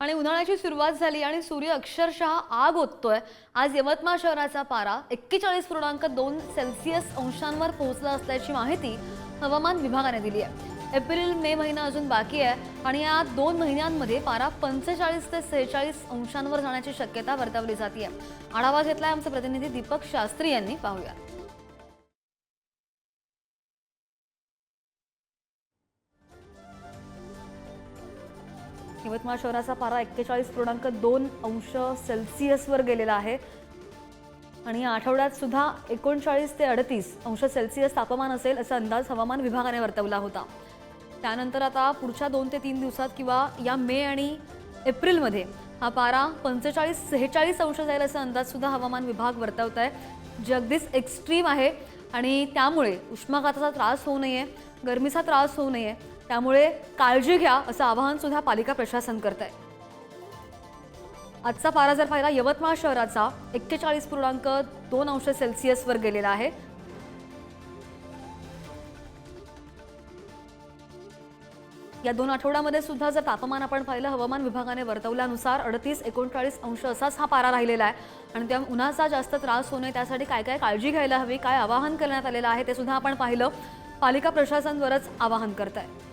आणि उन्हाळ्याची सुरुवात झाली आणि सूर्य अक्षरशः आग ओततोय। आज यवतमाळ शहराचा पारा 41.2 सेल्सिअस अंशांवर पोहोचला असल्याची माहिती हवामान विभागाने दिली आहे। एप्रिल मे महिना अजून बाकी आहे आणि या 2 महिन्यांमध्ये पारा 45 ते 46 अंशांवर जाण्याची शक्यता वर्तवली जाते आहे। आढावा घेतलाय आमचे प्रतिनिधी दीपक शास्त्री यांनी। पाहूया। यवतमाळ शहराचा पारा 41.2 अंश सेल्सिअसवर गेलेला आहे आणि या आठवड्यात सुद्धा 39 ते 38 अंश सेल्सिअस तापमान असेल असा अंदाज हवामान विभागाने वर्तवला होता। त्यानंतर आता पुढच्या 2 ते 3 दिवसात किंवा या मे आणि एप्रिलमध्ये हा पारा 45-46 अंश जाईल असा अंदाज सुद्धा हवामान विभाग वर्तवत आहे, जे अगदीच एक्स्ट्रीम आहे आणि त्यामुळे उष्माघाताचा त्रास होऊ नये, गरमीचा त्रास होऊ नये, त्यामुळे काळजी घ्या असं आवाहन सुद्धा पालिका प्रशासन करत आहे। आजचा पारा जर पाहिला यवतमाळ शहराचा 41.2 अंश सेल्सिअसवर गेलेला आहे। या 2 आठवड्यामध्ये सुद्धा जर तापमान आपण पाहिलं हवामान विभागाने वर्तवल्यानुसार 38-39 अंश असाच हा पारा राहिलेला आहे आणि त्या उन्हाचा जास्त त्रास होऊ नये त्यासाठी काय काय काळजी घ्यायला हवी, काय आवाहन करण्यात आलेलं आहे ते सुद्धा आपण पाहिलं। पालिका प्रशासनवरच आवाहन करत आहे।